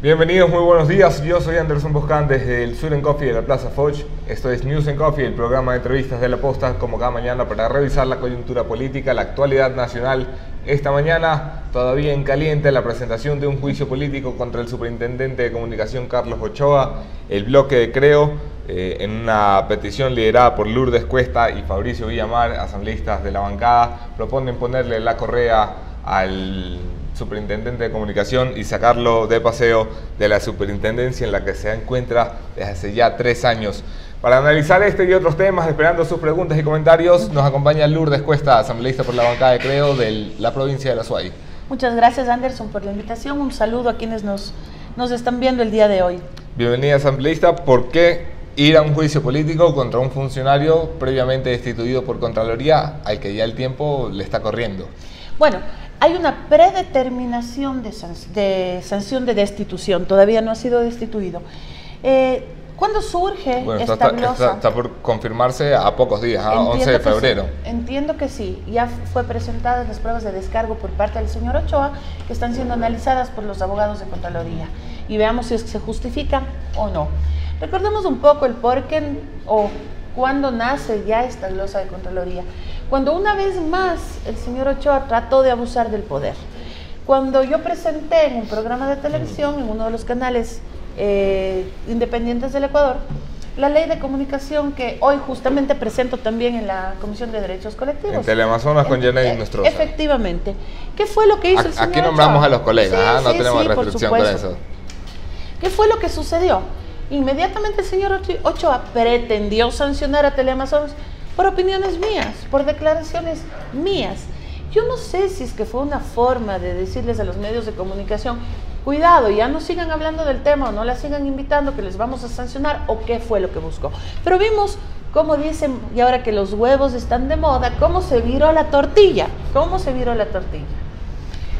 Bienvenidos, muy buenos días. Yo soy Anderson Boscan desde el Sur en Coffee de la Plaza Foch. Esto es News en Coffee, el programa de entrevistas de La Posta, como cada mañana para revisar la coyuntura política, la actualidad nacional. Esta mañana, todavía en caliente, la presentación de un juicio político contra el superintendente de comunicación Carlos Ochoa. El bloque de Creo, en una petición liderada por Lourdes Cuesta y Fabricio Villamar, asambleístas de la bancada, proponen ponerle la correa al superintendente de comunicación y sacarlo de paseo de la superintendencia en la que se encuentra desde hace ya 3 años. Para analizar este y otros temas, esperando sus preguntas y comentarios, nos acompaña Lourdes Cuesta, asambleísta por la bancada de Creo de la provincia de La Suay. Muchas gracias, Anderson, por la invitación. Un saludo a quienes nos están viendo el día de hoy. Bienvenida, asambleísta. ¿Por qué ir a un juicio político contra un funcionario previamente destituido por Contraloría al que ya el tiempo le está corriendo? Bueno, hay una predeterminación de sanción de destitución, todavía no ha sido destituido. ¿Cuándo surge esta glosa? Está por confirmarse a pocos días, a 11 de febrero. Sí, entiendo que sí, ya fue presentadas las pruebas de descargo por parte del señor Ochoa, que están siendo analizadas por los abogados de Contraloría, y veamos si es que se justifica o no. Recordemos un poco el por qué o cuándo nace ya esta glosa de Contraloría. Cuando una vez más el señor Ochoa trató de abusar del poder. Cuando yo presenté en un programa de televisión, en uno de los canales independientes del Ecuador, la ley de comunicación que hoy justamente presento también en la Comisión de Derechos Colectivos. En Teleamazonas con Janey Nostroza. Efectivamente. ¿Qué fue lo que hizo el señor Aquí nombramos Ochoa? a los colegas, no tenemos restricción con eso. ¿Qué fue lo que sucedió? Inmediatamente el señor Ochoa pretendió sancionar a Teleamazonas por opiniones mías, por declaraciones mías. Yo no sé si es que fue una forma de decirles a los medios de comunicación, cuidado, ya no sigan hablando del tema o no la sigan invitando que les vamos a sancionar, o qué fue lo que buscó. Pero vimos, como dicen, y ahora que los huevos están de moda, cómo se viró la tortilla,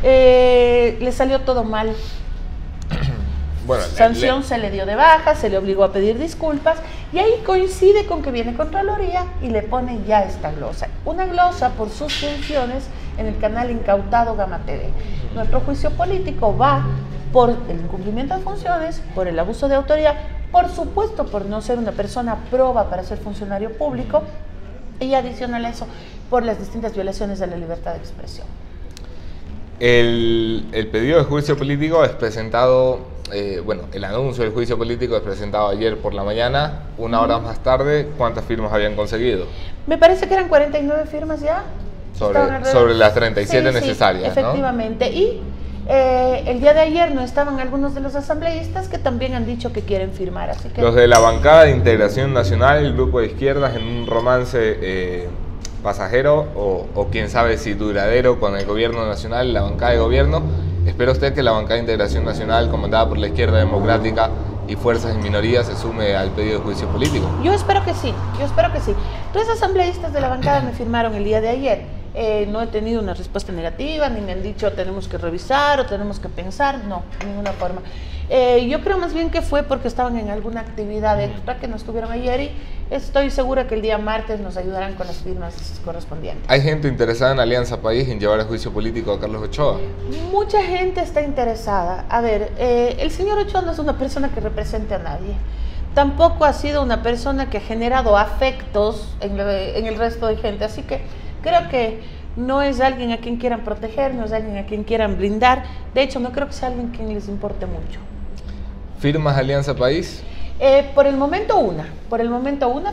le salió todo mal. Bueno, sanción se le dio de baja, se le obligó a pedir disculpas, y ahí coincide con que viene Contraloría y le pone ya esta glosa. Una glosa por sus funciones en el canal incautado Gama TV. Nuestro juicio político va por el incumplimiento de funciones, por el abuso de autoridad, por supuesto por no ser una persona proba para ser funcionario público, y adicional a eso, por las distintas violaciones de la libertad de expresión. El pedido de juicio político es presentado, el anuncio del juicio político es presentado ayer por la mañana. Una hora más tarde, ¿cuántas firmas habían conseguido? Me parece que eran 49 firmas ya. Sobre las 37 necesarias, sí, efectivamente. ¿No? Y el día de ayer no estaban algunos de los asambleístas que también han dicho que quieren firmar. Así que... Los de la bancada de Integración Nacional, el grupo de izquierdas, en un romance pasajero o quién sabe si duradero con el gobierno nacional, la bancada de gobierno. ¿Espera usted que la bancada de Integración Nacional, comandada por la Izquierda Democrática y fuerzas en minoría, se sume al pedido de juicio político? Yo espero que sí. 3 asambleístas de la bancada me firmaron el día de ayer. No he tenido una respuesta negativa, ni me han dicho tenemos que revisar o tenemos que pensar, no, de ninguna forma. Yo creo más bien que fue porque estaban en alguna actividad extra que no estuvieron ayer, y estoy segura que el día martes nos ayudarán con las firmas correspondientes. ¿Hay gente interesada en Alianza País en llevar a juicio político a Carlos Ochoa? Mucha gente está interesada. A ver, el señor Ochoa no es una persona que represente a nadie. Tampoco ha sido una persona que ha generado afectos en el resto de gente, así que creo que no es alguien a quien quieran proteger, no es alguien a quien quieran blindar. De hecho, no creo que sea alguien a quien les importe mucho. ¿Firmas Alianza País? Por el momento una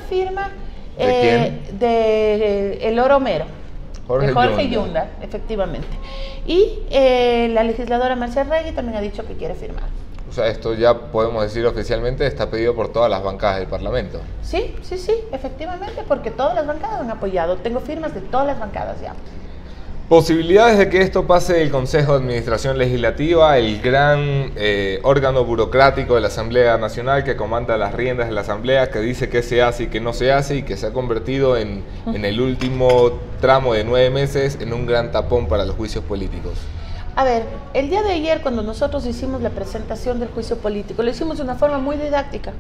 firma. ¿De quién? De El Oromero. Jorge Yunda, efectivamente. Y la legisladora Marcia Regui también ha dicho que quiere firmar. O sea, esto ya podemos decir oficialmente está pedido por todas las bancadas del Parlamento. Sí, efectivamente, porque todas las bancadas han apoyado. Tengo firmas de todas las bancadas ya. Posibilidades de que esto pase del Consejo de Administración Legislativa, el gran órgano burocrático de la Asamblea Nacional que comanda las riendas de la Asamblea, que dice qué se hace y qué no se hace, y que se ha convertido en el último tramo de 9 meses en un gran tapón para los juicios políticos. A ver, el día de ayer cuando nosotros hicimos la presentación del juicio político, lo hicimos de una forma muy didáctica,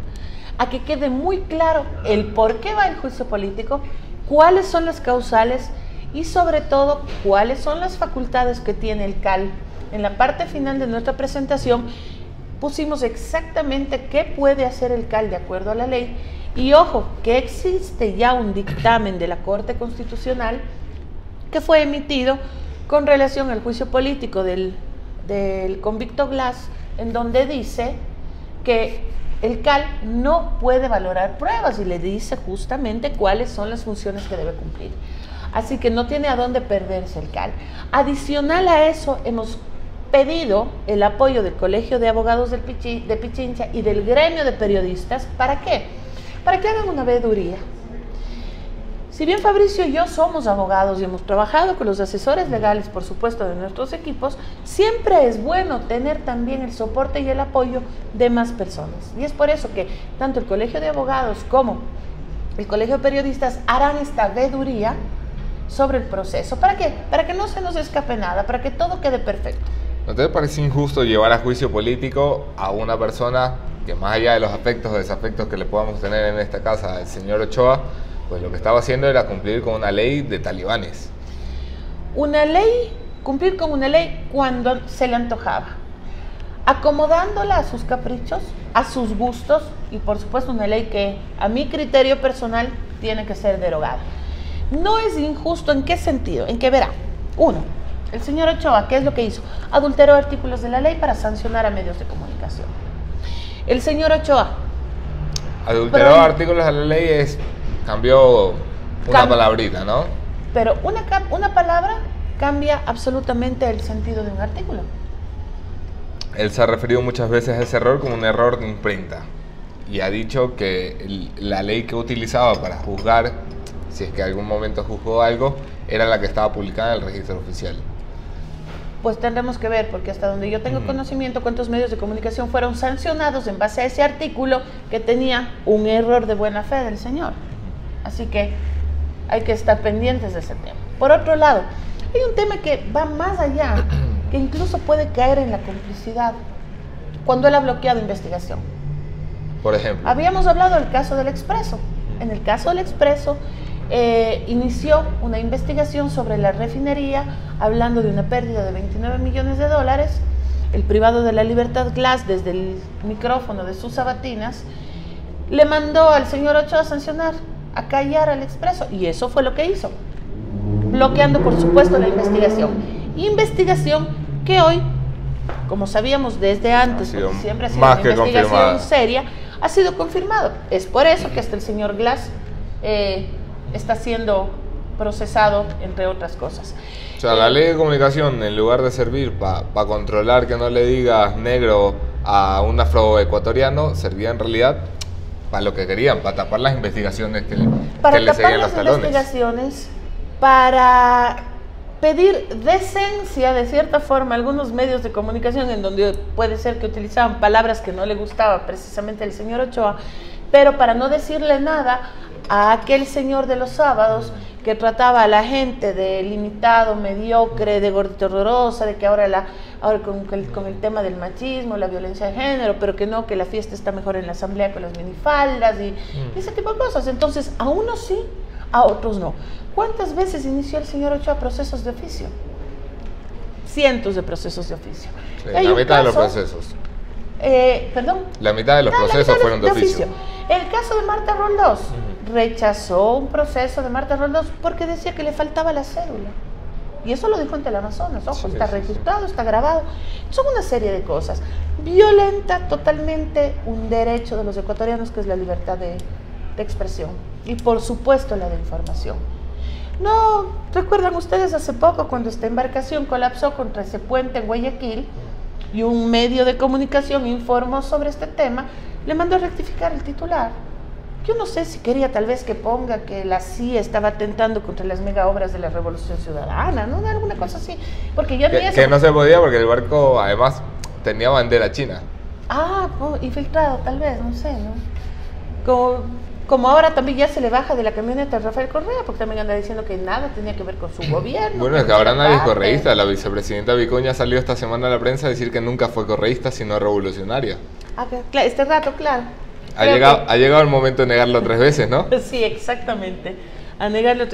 a que quede muy claro el por qué va el juicio político, cuáles son las causales y sobre todo cuáles son las facultades que tiene el CAL. En la parte final de nuestra presentación pusimos exactamente qué puede hacer el CAL de acuerdo a la ley. Y ojo, que existe ya un dictamen de la Corte Constitucional que fue emitido con relación al juicio político del convicto Glass, en donde dice que el CAL no puede valorar pruebas y le dice justamente cuáles son las funciones que debe cumplir. Así que no tiene a dónde perderse el CAL. Adicional a eso, hemos pedido el apoyo del Colegio de Abogados de Pichincha y del gremio de periodistas. ¿Para qué? Para que hagan una veeduría. Si bien Fabricio y yo somos abogados y hemos trabajado con los asesores legales, por supuesto, de nuestros equipos, siempre es bueno tener también el soporte y el apoyo de más personas. Y es por eso que tanto el Colegio de Abogados como el Colegio de Periodistas harán esta veeduría sobre el proceso. ¿Para qué? Para que no se nos escape nada, para que todo quede perfecto. ¿No te parece injusto llevar a juicio político a una persona que, más allá de los afectos o desafectos que le podamos tener en esta casa al señor Ochoa, pues lo que estaba haciendo era cumplir con una ley de talibanes? Una ley, cumplir con una ley cuando se le antojaba, acomodándola a sus caprichos, a sus gustos, y por supuesto una ley que a mi criterio personal tiene que ser derogada. No es injusto, ¿en qué sentido? En que verá, uno, el señor Ochoa, ¿qué es lo que hizo? Adulteró artículos de la ley para sancionar a medios de comunicación. El señor Ochoa adulteró artículos de la ley, cambió una palabrita, ¿no? Pero una palabra cambia absolutamente el sentido de un artículo. Él se ha referido muchas veces a ese error como un error de imprenta y ha dicho que la ley que utilizaba para juzgar, si es que en algún momento juzgó algo, era la que estaba publicada en el registro oficial. Pues tendremos que ver, porque hasta donde yo tengo conocimiento, cuántos medios de comunicación fueron sancionados en base a ese artículo que tenía un error de buena fe del señor. Así que hay que estar pendientes de ese tema. Por otro lado, hay un tema que va más allá, que incluso puede caer en la complicidad, cuando él ha bloqueado investigación. Por ejemplo, habíamos hablado del caso del Expreso. En el caso del Expreso, inició una investigación sobre la refinería, hablando de una pérdida de 29 millones de dólares. El privado de la libertad, Glass, desde el micrófono de sus sabatinas, le mandó al señor Ochoa a sancionar, a callar al Expreso, y eso fue lo que hizo, bloqueando por supuesto la investigación. Investigación que hoy, como sabíamos desde antes, porque siempre ha sido una investigación seria, ha sido confirmado. Es por eso que hasta el señor Glass está siendo procesado, entre otras cosas. O sea, la ley de comunicación, en lugar de servir para controlar que no le digas negro a un afroecuatoriano, servía en realidad para lo que querían, para tapar las investigaciones que le seguían los talones. Investigaciones, para pedir decencia, de cierta forma, a algunos medios de comunicación en donde puede ser que utilizaban palabras que no le gustaba precisamente al señor Ochoa, pero para no decirle nada a aquel señor de los sábados que trataba a la gente de limitado, mediocre, de gordito horrorosa, de que ahora con el tema del machismo, la violencia de género, pero que no, que la fiesta está mejor en la asamblea con las minifaldas y ese tipo de cosas. Entonces, a unos sí, a otros no. ¿Cuántas veces inició el señor Ochoa procesos de oficio? Cientos de procesos de oficio. Sí, la mitad de los procesos. ¿Perdón? La mitad de los procesos fueron de oficio. El caso de Marta Roldós, rechazó un proceso de Marta Roldós porque decía que le faltaba la cédula. Y eso lo dijo en Teleamazonas, ojo, está registrado, está grabado. Son una serie de cosas. Violenta totalmente un derecho de los ecuatorianos, que es la libertad de expresión. Y por supuesto la de información. ¿No recuerdan ustedes hace poco cuando esta embarcación colapsó contra ese puente en Guayaquil y un medio de comunicación informó sobre este tema? Le mandó a rectificar el titular. Yo no sé si quería tal vez que ponga que la CIA estaba atentando contra las mega obras de la Revolución Ciudadana, ¿no? Alguna cosa así. Porque ya que no se podía porque el barco además tenía bandera china. Ah, infiltrado tal vez, no sé, ¿no? Como ahora también ya se le baja de la camioneta a Rafael Correa, porque también anda diciendo que nada tenía que ver con su gobierno. Bueno, es que ahora nadie es correísta. La vicepresidenta Vicuña salió esta semana a la prensa a decir que nunca fue correísta, sino revolucionaria. Ah, este rato, claro. Ha llegado el momento de negarlo 3 veces, ¿no? Sí, exactamente. A negarlo,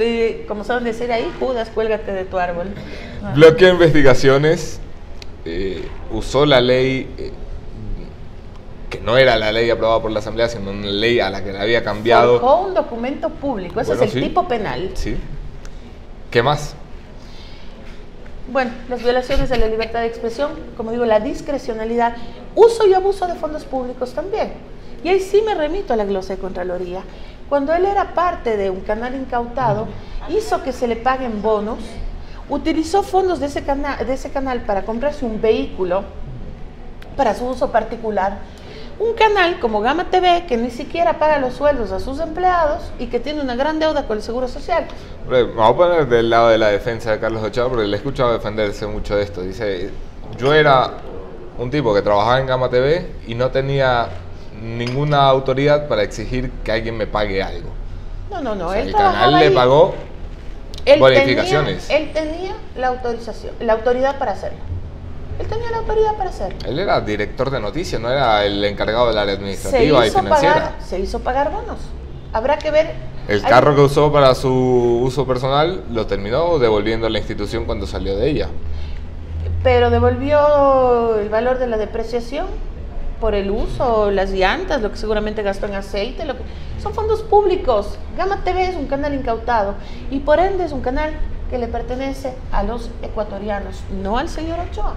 como saben decir ahí, Judas, cuélgate de tu árbol. Bloqueó investigaciones, usó la ley que no era la ley aprobada por la Asamblea, sino una ley a la que le había cambiado. Forjó un documento público, ese Bueno, es el tipo penal. Sí. ¿Qué más? Bueno, las violaciones de la libertad de expresión, como digo, la discrecionalidad, uso y abuso de fondos públicos también. Y ahí sí me remito a la glosa de Contraloría. Cuando él era parte de un canal incautado, hizo que se le paguen bonos, utilizó fondos de ese canal para comprarse un vehículo para su uso particular. Un canal como Gama TV que ni siquiera paga los sueldos a sus empleados y que tiene una gran deuda con el Seguro Social. Me voy a poner del lado de la defensa de Carlos Ochoa porque le he escuchado defenderse mucho de esto. Dice, yo era un tipo que trabajaba en Gama TV y no tenía ninguna autoridad para exigir que alguien me pague algo. No, O sea, él el canal le pagó bonificaciones. Él tenía la autorización, la autoridad para hacerlo. Él tenía la autoridad para hacerlo. Él era director de noticias, no era el encargado del área administrativa y financiera. Se hizo pagar bonos. Habrá que ver. El carro que usó para su uso personal lo terminó devolviendo a la institución cuando salió de ella. Pero devolvió el valor de la depreciación por el uso, las llantas, lo que seguramente gastó en aceite, son fondos públicos. Gama TV es un canal incautado y por ende es un canal que le pertenece a los ecuatorianos, no al señor Ochoa.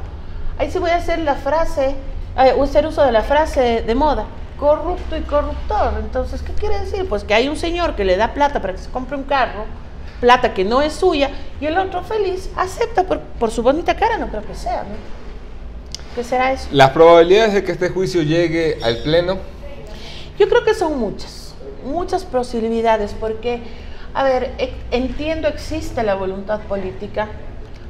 Ahí sí voy a hacer hacer uso de la frase de moda, corrupto y corruptor. Entonces, ¿qué quiere decir? Pues que hay un señor que le da plata para que se compre un carro, plata que no es suya, y el otro feliz acepta por su bonita cara, no creo que sea, ¿no? ¿Qué será eso? Las probabilidades de que este juicio llegue al Pleno. Yo creo que son muchas posibilidades, porque, a ver, entiendo, existe la voluntad política.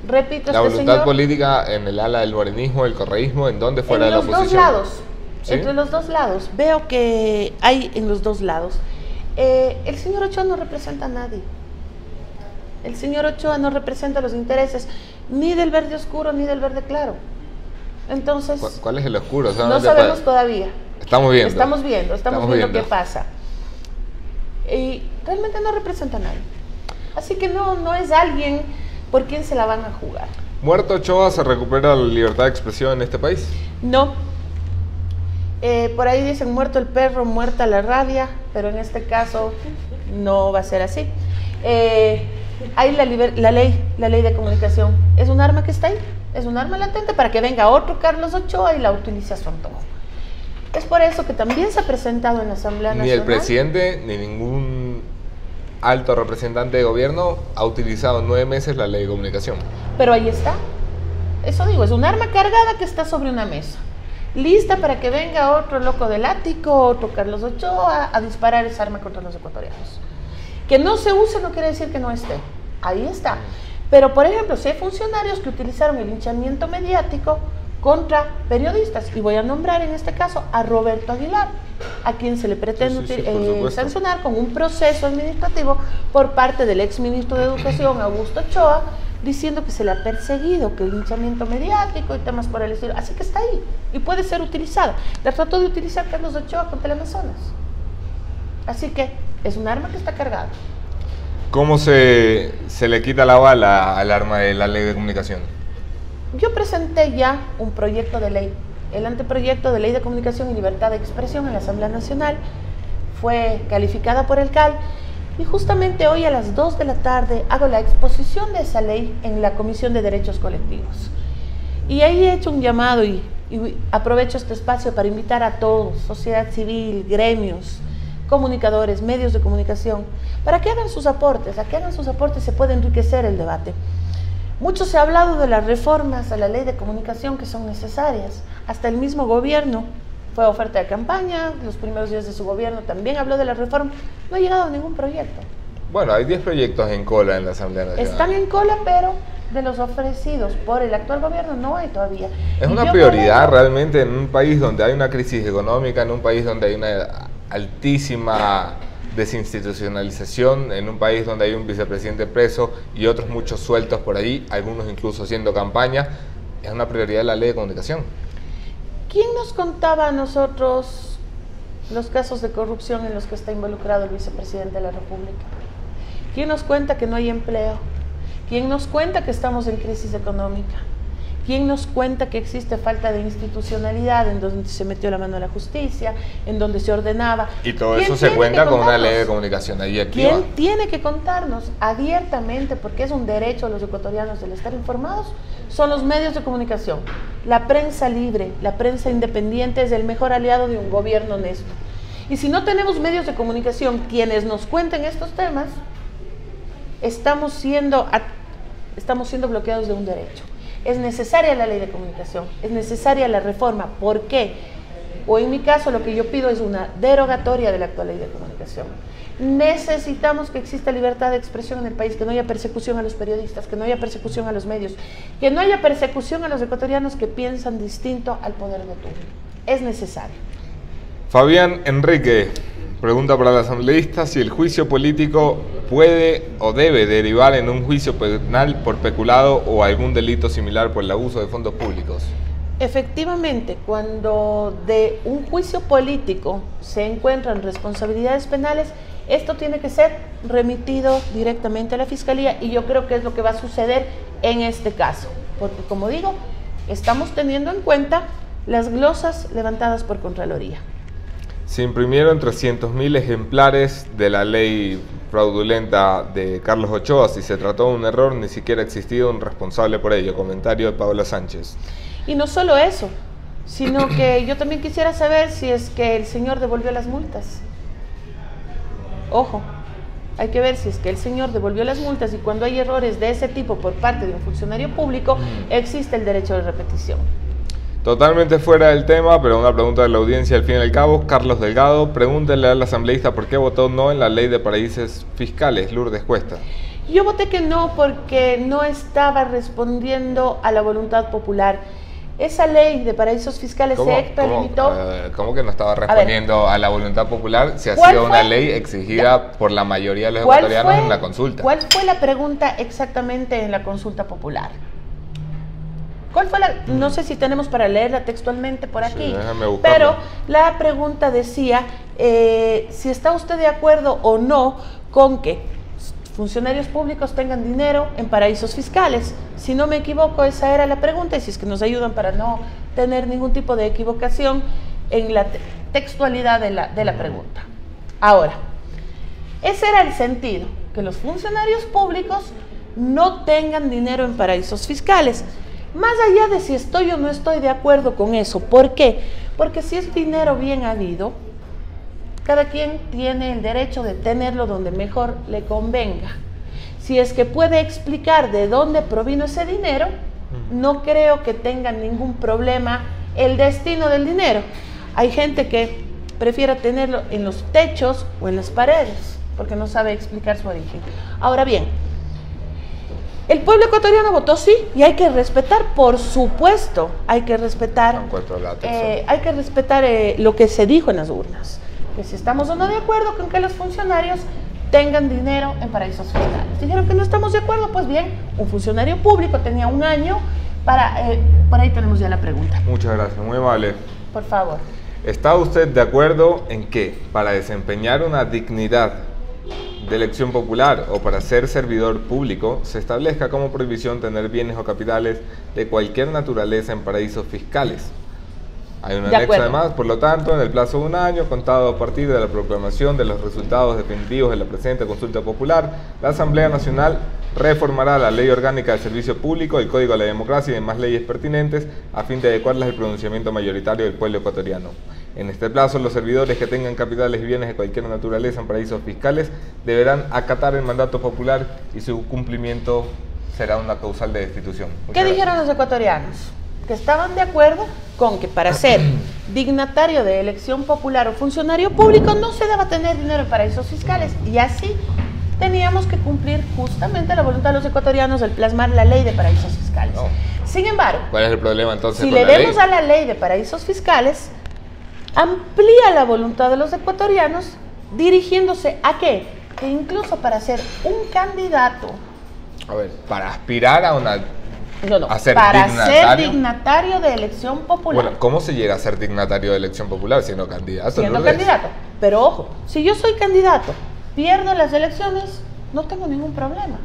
Repito, La voluntad política en el ala del morenismo, el correísmo, en donde fuera de la oposición. En los dos lados, ¿Sí? Entre los dos lados. Veo que hay en los dos lados. El señor Ochoa no representa a nadie. El señor Ochoa no representa los intereses ni del verde oscuro ni del verde claro. Entonces, ¿cuál es el oscuro? O sea, no sabemos todavía. Estamos viendo. Estamos viendo qué pasa. Y realmente no representa a nadie. Así que no es alguien por quien se la van a jugar. ¿Muerto Ochoa se recupera la libertad de expresión en este país? No. Por ahí dicen muerto el perro, muerta la rabia, pero en este caso no va a ser así. Hay la ley de comunicación. Es un arma que está ahí. Es un arma latente para que venga otro Carlos Ochoa y la utilice a su antojo. Es por eso que también se ha presentado en la Asamblea Nacional. Ni el presidente ni ningún alto representante de gobierno ha utilizado 9 meses la ley de comunicación. Pero ahí está. Eso digo, es un arma cargada que está sobre una mesa. Lista para que venga otro loco del ático, otro Carlos Ochoa, a disparar esa arma contra los ecuatorianos. Que no se use no quiere decir que no esté. Ahí está. Pero, por ejemplo, si hay funcionarios que utilizaron el linchamiento mediático contra periodistas, y voy a nombrar en este caso a Roberto Aguilar, a quien se le pretende sancionar con un proceso administrativo por parte del exministro de Educación, Augusto Ochoa, diciendo que se le ha perseguido, que el linchamiento mediático y temas por el estilo. Así que está ahí y puede ser utilizada. La trató de utilizar Carlos Ochoa con Teleamazonas. Así que es un arma que está cargada. ¿Cómo se le quita la bala al arma de la ley de comunicación? Yo presenté ya un proyecto de ley, el anteproyecto de ley de comunicación y libertad de expresión en la Asamblea Nacional. Fue calificada por el CAL y justamente hoy a las 2 de la tarde hago la exposición de esa ley en la Comisión de Derechos Colectivos. Y ahí he hecho un llamado y aprovecho este espacio para invitar a todos, sociedad civil, gremios, comunicadores, medios de comunicación, para que hagan sus aportes. A que hagan sus aportes se puede enriquecer el debate. Mucho se ha hablado de las reformas a la ley de comunicación que son necesarias. Hasta el mismo gobierno fue oferta de campaña, los primeros días de su gobierno también habló de la reforma. No ha llegado a ningún proyecto. Bueno, hay 10 proyectos en cola en la Asamblea Nacional. Están en cola, pero de los ofrecidos por el actual gobierno no hay todavía. Es una prioridad realmente en un país donde hay una crisis económica, en un país donde hay una altísima desinstitucionalización, en un país donde hay un vicepresidente preso y otros muchos sueltos por ahí, algunos incluso haciendo campaña. Es una prioridad la ley de comunicación. ¿Quién nos contaba a nosotros los casos de corrupción en los que está involucrado el vicepresidente de la República? ¿Quién nos cuenta que no hay empleo? ¿Quién nos cuenta que estamos en crisis económica? ¿Quién nos cuenta que existe falta de institucionalidad en donde se metió la mano a la justicia, en donde se ordenaba? Y todo eso se cuenta con una ley de comunicación ahí activa. ¿Quién tiene que contarnos abiertamente, porque es un derecho a los ecuatorianos del estar informados? Son los medios de comunicación. La prensa libre, la prensa independiente es el mejor aliado de un gobierno honesto. Y si no tenemos medios de comunicación quienes nos cuenten estos temas, estamos siendo bloqueados de un derecho. Es necesaria la ley de comunicación, es necesaria la reforma. ¿Por qué? O en mi caso lo que yo pido es una derogatoria de la actual ley de comunicación. Necesitamos que exista libertad de expresión en el país, que no haya persecución a los periodistas, que no haya persecución a los medios, que no haya persecución a los ecuatorianos que piensan distinto al poder de turno. Es necesario. Fabián Enrique pregunta para el asambleísta si el juicio político puede o debe derivar en un juicio penal por peculado o algún delito similar por el abuso de fondos públicos. Efectivamente, cuando de un juicio político se encuentran responsabilidades penales, esto tiene que ser remitido directamente a la Fiscalía y yo creo que es lo que va a suceder en este caso, porque como digo, estamos teniendo en cuenta las glosas levantadas por Contraloría. Se imprimieron 300.000 ejemplares de la ley fraudulenta de Carlos Ochoa. Si se trató de un error, ni siquiera ha existido un responsable por ello. Comentario de Paola Sánchez. Y no solo eso, sino que yo también quisiera saber si es que el señor devolvió las multas. Ojo, hay que ver si es que el señor devolvió las multas y cuando hay errores de ese tipo por parte de un funcionario público, existe el derecho de repetición. Totalmente fuera del tema, pero una pregunta de la audiencia al fin y al cabo. Carlos Delgado, pregúntele al asambleísta por qué votó no en la ley de paraísos fiscales. Lourdes Cuesta. Yo voté que no porque no estaba respondiendo a la voluntad popular. Esa ley de paraísos fiscales se experimentó. ¿Cómo que no estaba respondiendo a la voluntad popular si ha sido una ley exigida por la mayoría de los ecuatorianos en la consulta? ¿Cuál fue la pregunta exactamente en la consulta popular? ¿Cuál fue la? No sé si tenemos para leerla textualmente por aquí, déjame pero la pregunta decía si está usted de acuerdo o no con que funcionarios públicos tengan dinero en paraísos fiscales. Si no me equivoco, esa era la pregunta, y si es que nos ayudan para no tener ningún tipo de equivocación en la textualidad de la pregunta. Ahora, ese era el sentido, que los funcionarios públicos no tengan dinero en paraísos fiscales. Más allá de si estoy o no estoy de acuerdo con eso. ¿Por qué? Porque si es dinero bien habido, cada quien tiene el derecho de tenerlo donde mejor le convenga. Si es que puede explicar de dónde provino ese dinero, no creo que tengan ningún problema el destino del dinero. Hay gente que prefiere tenerlo en los techos o en las paredes, porque no sabe explicar su origen. Ahora bien, el pueblo ecuatoriano votó sí, y hay que respetar, por supuesto, hay que respetar lo que se dijo en las urnas. Que si estamos o no de acuerdo con que los funcionarios tengan dinero en paraísos fiscales. Dijeron que no estamos de acuerdo, pues bien, un funcionario público tenía un año para... por ahí tenemos ya la pregunta. Muchas gracias, muy amable. Por favor. ¿Está usted de acuerdo en que para desempeñar una dignidad de elección popular o para ser servidor público se establezca como prohibición tener bienes o capitales de cualquier naturaleza en paraísos fiscales? Hay un anexo además, por lo tanto, en el plazo de un año, contado a partir de la proclamación de los resultados definitivos de la presente consulta popular, la Asamblea Nacional reformará la Ley Orgánica del Servicio Público, el Código de la Democracia y demás leyes pertinentes a fin de adecuarlas al pronunciamiento mayoritario del pueblo ecuatoriano. En este plazo, los servidores que tengan capitales y bienes de cualquier naturaleza en paraísos fiscales deberán acatar el mandato popular y su cumplimiento será una causal de destitución. ¿Qué dijeron los ecuatorianos? Que estaban de acuerdo con que para ser dignatario de elección popular o funcionario público no se deba tener dinero en paraísos fiscales, y así teníamos que cumplir justamente la voluntad de los ecuatorianos al plasmar la ley de paraísos fiscales. No. Sin embargo, ¿cuál es el problema entonces? Si le vemos a la ley de paraísos fiscales, amplía la voluntad de los ecuatorianos dirigiéndose a ¿qué? Que incluso para ser un candidato, a ver, para aspirar a una... para ser dignatario de elección popular. Bueno, ¿cómo se llega a ser dignatario de elección popular siendo candidato? Siendo candidato. Pero ojo, si yo soy candidato, pierdo las elecciones, no tengo ningún problema.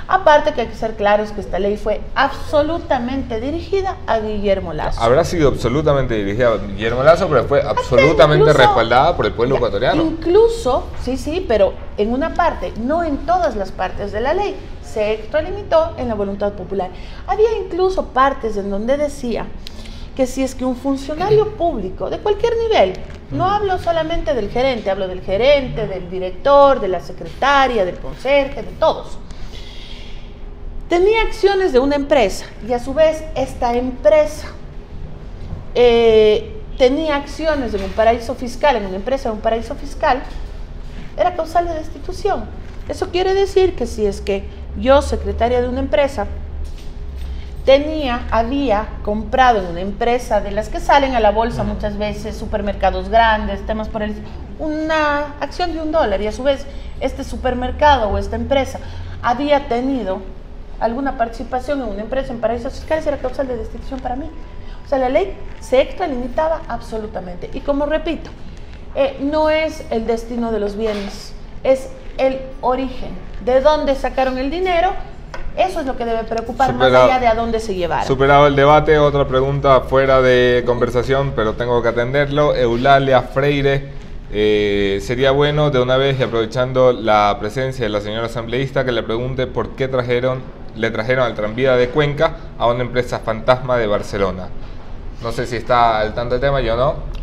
Aparte que hay que ser claros que esta ley fue absolutamente dirigida a Guillermo Lasso. Habrá sido absolutamente dirigida a Guillermo Lasso, pero fue absolutamente respaldada por el pueblo ecuatoriano. Incluso, sí, pero en una parte, no en todas las partes de la ley, se extralimitó en la voluntad popular. Había incluso partes en donde decía que si es que un funcionario público de cualquier nivel, no hablo solamente del gerente, hablo del gerente, del director, de la secretaria, del conserje, de todos, tenía acciones de una empresa y a su vez esta empresa tenía acciones en un paraíso fiscal, en una empresa de un paraíso fiscal, era causal de destitución. Eso quiere decir que si es que yo, secretaria de una empresa, había comprado en una empresa de las que salen a la bolsa muchas veces, supermercados grandes, temas por una acción de $1 y a su vez este supermercado o esta empresa había tenido alguna participación en una empresa en paraísos fiscales, era causal de destitución para mí. O sea, la ley se extralimitaba absolutamente. Y como repito, no es el destino de los bienes, es el origen, de dónde sacaron el dinero. Eso es lo que debe preocupar, más allá de a dónde se llevaron. Superado el debate, otra pregunta fuera de conversación, pero tengo que atenderlo. Eulalia Freire, sería bueno de una vez, y aprovechando la presencia de la señora asambleísta, que le pregunte por qué le trajeron al tranvía de Cuenca a una empresa fantasma de Barcelona. No sé si está al tanto del tema, yo no.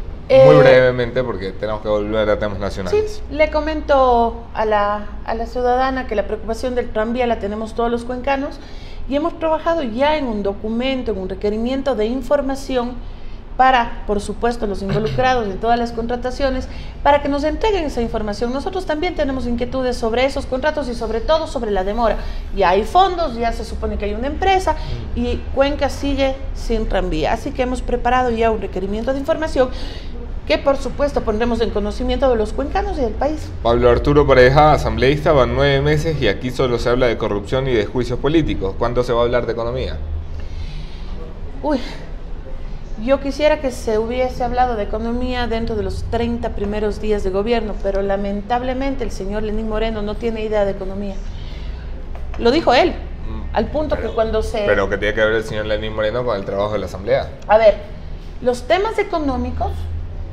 Muy brevemente, porque tenemos que volver a temas nacionales. Sí, le comento a la ciudadana que la preocupación del tranvía la tenemos todos los cuencanos y hemos trabajado ya en un documento, en un requerimiento de información para, por supuesto, los involucrados en todas las contrataciones, para que nos entreguen esa información. Nosotros también tenemos inquietudes sobre esos contratos y sobre todo sobre la demora. Ya hay fondos, ya se supone que hay una empresa y Cuenca sigue sin tranvía. Así que hemos preparado ya un requerimiento de información que por supuesto pondremos en conocimiento de los cuencanos y del país. Pablo Arturo Pareja, asambleísta, van 9 meses y aquí solo se habla de corrupción y de juicios políticos. ¿Cuándo se va a hablar de economía? Yo quisiera que se hubiese hablado de economía dentro de los 30 primeros días de gobierno, pero lamentablemente el señor Lenín Moreno no tiene idea de economía. Lo dijo él, al punto que cuando se... Pero ¿qué tiene que ver el señor Lenín Moreno con el trabajo de la asamblea? A ver, los temas económicos...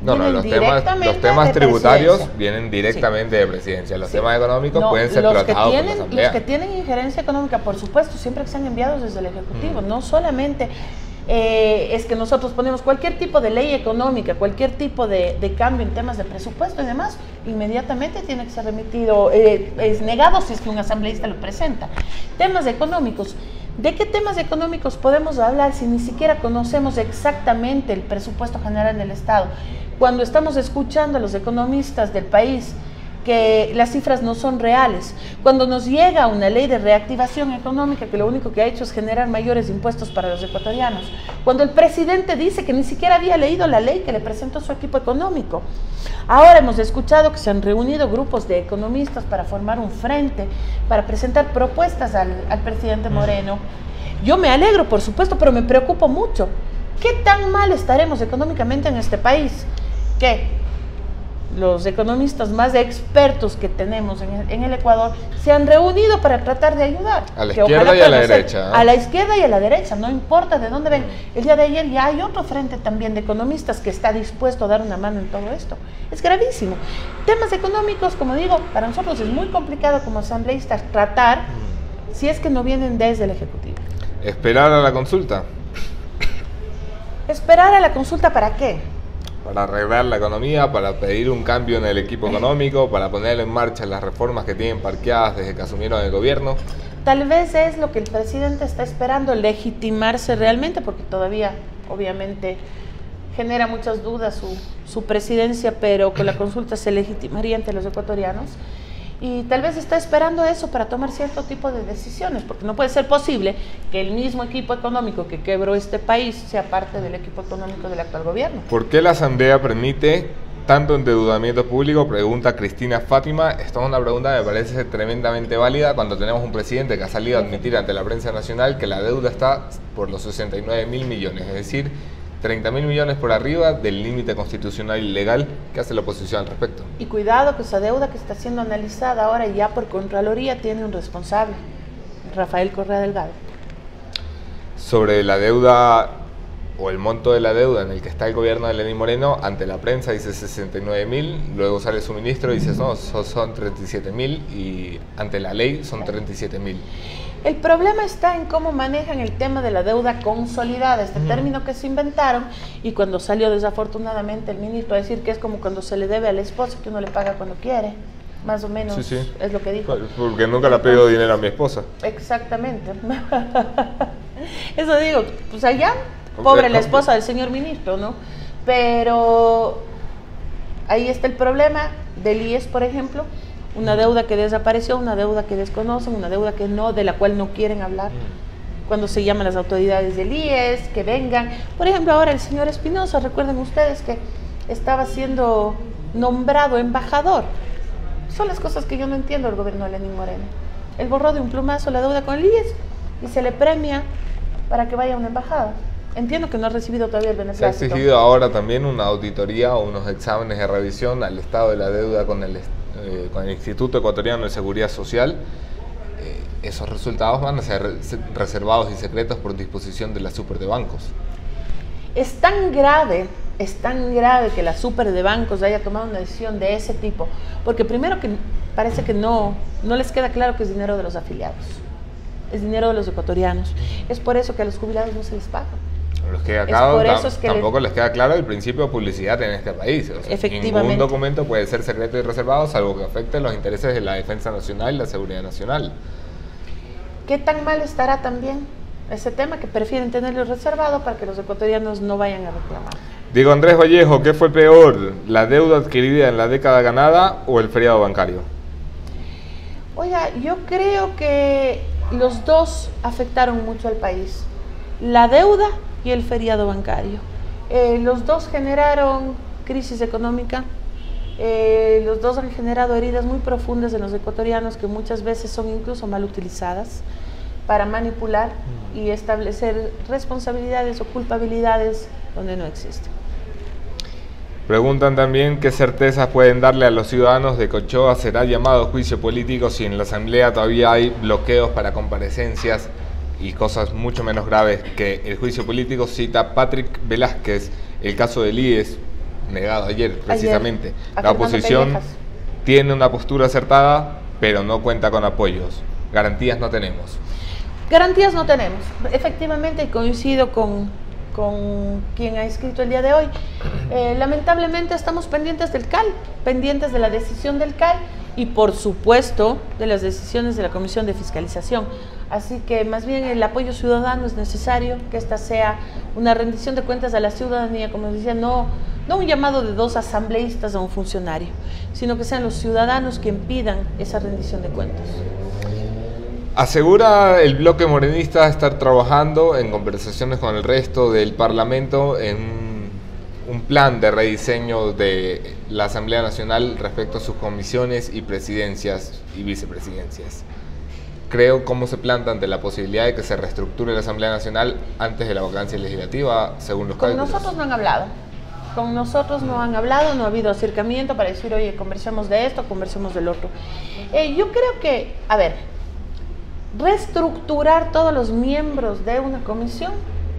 los temas tributarios vienen directamente de presidencia. Los temas económicos pueden ser tratados por la asamblea. Los que tienen injerencia económica, por supuesto, siempre que sean enviados desde el Ejecutivo. No solamente es que nosotros ponemos cualquier tipo de ley económica, cualquier tipo de cambio en temas de presupuesto y demás, inmediatamente tiene que ser remitido, es negado si es que un asambleísta lo presenta. Temas económicos. ¿De qué temas económicos podemos hablar si ni siquiera conocemos exactamente el presupuesto general del Estado? Cuando estamos escuchando a los economistas del país que las cifras no son reales, cuando nos llega una ley de reactivación económica que lo único que ha hecho es generar mayores impuestos para los ecuatorianos, cuando el presidente dice que ni siquiera había leído la ley que le presentó su equipo económico. Ahora hemos escuchado que se han reunido grupos de economistas para formar un frente, para presentar propuestas al presidente Moreno. Yo me alegro, por supuesto, pero me preocupo mucho. ¿Qué tan mal estaremos económicamente en este país? Que los economistas más expertos que tenemos en el Ecuador se han reunido para tratar de ayudar. A la izquierda y a la derecha. A la izquierda y a la derecha, no importa de dónde ven. El día de ayer ya hay otro frente también de economistas que está dispuesto a dar una mano en todo esto. Es gravísimo. Temas económicos, como digo, para nosotros es muy complicado como asambleístas tratar si es que no vienen desde el Ejecutivo. ¿Esperar a la consulta? ¿Esperar a la consulta para qué? Para arreglar la economía, para pedir un cambio en el equipo económico, para poner en marcha las reformas que tienen parqueadas desde que asumieron el gobierno. Tal vez es lo que el presidente está esperando, legitimarse realmente, porque todavía, obviamente, genera muchas dudas su presidencia, pero con la consulta se legitimaría ante los ecuatorianos. Y tal vez está esperando eso para tomar cierto tipo de decisiones, porque no puede ser posible que el mismo equipo económico que quebró este país sea parte del equipo económico del actual gobierno. ¿Por qué la asamblea permite tanto endeudamiento público? Pregunta Cristina Fátima. Esta es una pregunta que me parece tremendamente válida cuando tenemos un presidente que ha salido a admitir ante la prensa nacional que la deuda está por los 69.000 millones, es decir, 30.000 millones por arriba del límite constitucional y legal. ¿Qué hace la oposición al respecto? Y cuidado que esa deuda que está siendo analizada ahora ya por Contraloría tiene un responsable. Rafael Correa Delgado. Sobre la deuda o el monto de la deuda en el que está el gobierno de Lenín Moreno, ante la prensa dice 69.000, luego sale su ministro y dice no, son 37.000 y ante la ley son 37.000. El problema está en cómo manejan el tema de la deuda consolidada, este término que se inventaron, y cuando salió desafortunadamente el ministro a decir que es como cuando se le debe a la esposa, que uno le paga cuando quiere, más o menos sí. Es lo que dijo. Porque nunca le ha pedido dinero a mi esposa. Exactamente. Eso digo, pues allá, pobre la esposa del señor ministro, ¿no? Pero ahí está el problema del IES, por ejemplo, una deuda que desapareció, una deuda que desconocen, una deuda que no, de la cual no quieren hablar. Cuando se llaman las autoridades del IES, que vengan. Por ejemplo, ahora el señor Espinosa, recuerden ustedes que estaba siendo nombrado embajador. Son las cosas que yo no entiendo del gobierno de Lenín Moreno. Él borró de un plumazo la deuda con el IES y se le premia para que vaya a una embajada. Entiendo que no ha recibido todavía el beneplácito. Se ha exigido ahora también una auditoría o unos exámenes de revisión al estado de la deuda con el Instituto Ecuatoriano de Seguridad Social. Esos resultados van a ser reservados y secretos por disposición de la Super de Bancos. Es tan grave que la Super de Bancos haya tomado una decisión de ese tipo, porque primero que parece que no les queda claro que es dinero de los afiliados, es dinero de los ecuatorianos. Es por eso que a los jubilados no se les paga. Los que acá tampoco les queda claro el principio de publicidad en este país. O sea, efectivamente. Ningún documento puede ser secreto y reservado salvo que afecte los intereses de la defensa nacional y la seguridad nacional. ¿Qué tan mal estará también ese tema que prefieren tenerlo reservado para que los ecuatorianos no vayan a reclamar? Diego Andrés Vallejo, ¿qué fue peor? ¿La deuda adquirida en la década ganada o el feriado bancario? Oiga, yo creo que los dos afectaron mucho al país. La deuda y el feriado bancario. Los dos generaron crisis económica, los dos han generado heridas muy profundas en los ecuatorianos que muchas veces son incluso mal utilizadas para manipular y establecer responsabilidades o culpabilidades donde no existen. Preguntan también qué certezas pueden darle a los ciudadanos de que Ochoa será llamado a juicio político si en la Asamblea todavía hay bloqueos para comparecencias y cosas mucho menos graves que el juicio político. Cita Patrick Velázquez, el caso del IES, negado ayer precisamente. La oposición tiene una postura acertada, pero no cuenta con apoyos. Garantías no tenemos. Garantías no tenemos. Efectivamente, coincido con quien ha escrito el día de hoy. Lamentablemente estamos pendientes del CAL, pendientes de la decisión del CAL y por supuesto de las decisiones de la Comisión de Fiscalización. Así que más bien el apoyo ciudadano es necesario, que esta sea una rendición de cuentas a la ciudadanía, como decía, no un llamado de dos asambleístas a un funcionario, sino que sean los ciudadanos quienes pidan esa rendición de cuentas. Asegura el bloque morenista estar trabajando en conversaciones con el resto del Parlamento en un plan de rediseño de la Asamblea Nacional respecto a sus comisiones y presidencias y vicepresidencias. Creo cómo se planta ante la posibilidad de que se reestructure la Asamblea Nacional antes de la vacancia legislativa, según los cálculos. Con nosotros no han hablado. Con nosotros no han hablado, no ha habido acercamiento para decir, oye, conversemos de esto, conversemos del otro. Yo creo que, a ver, reestructurar todos los miembros de una comisión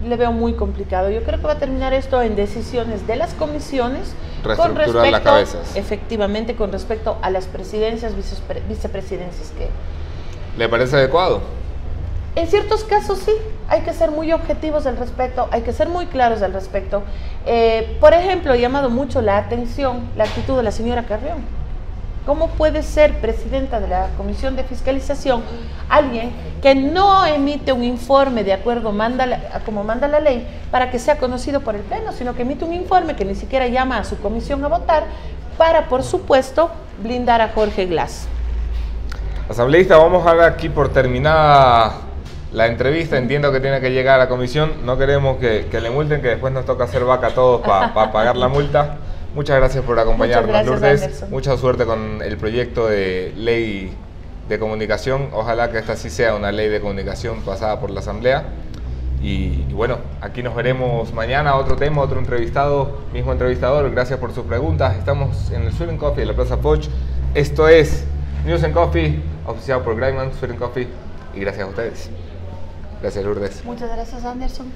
le veo muy complicado. Yo creo que va a terminar esto en decisiones de las comisiones con respecto, las cabezas. Efectivamente, con respecto a las presidencias, vicepresidencias que... ¿Le parece adecuado? En ciertos casos sí, hay que ser muy objetivos al respecto, hay que ser muy claros al respecto. Por ejemplo, ha llamado mucho la atención la actitud de la señora Carrión. ¿Cómo puede ser presidenta de la Comisión de Fiscalización alguien que no emite un informe de acuerdo como manda la ley para que sea conocido por el Pleno, sino que emite un informe que ni siquiera llama a su comisión a votar para, por supuesto, blindar a Jorge Glass? Asambleísta, vamos a dar aquí por terminada la entrevista. Entiendo que tiene que llegar a la comisión. No queremos que le multen, que después nos toca hacer vaca a todos para pagar la multa. Muchas gracias por acompañarnos, Lourdes. Anderson. Mucha suerte con el proyecto de ley de comunicación. Ojalá que esta sí sea una ley de comunicación pasada por la Asamblea. Y bueno, aquí nos veremos mañana. Otro tema, otro entrevistado, mismo entrevistador. Gracias por sus preguntas. Estamos en el Sweden Coffee de la Plaza Foch. Esto es News and Coffee, oficiado por Graiman. Sweden Coffee. y gracias a ustedes. Gracias, Lourdes. Muchas gracias, Anderson.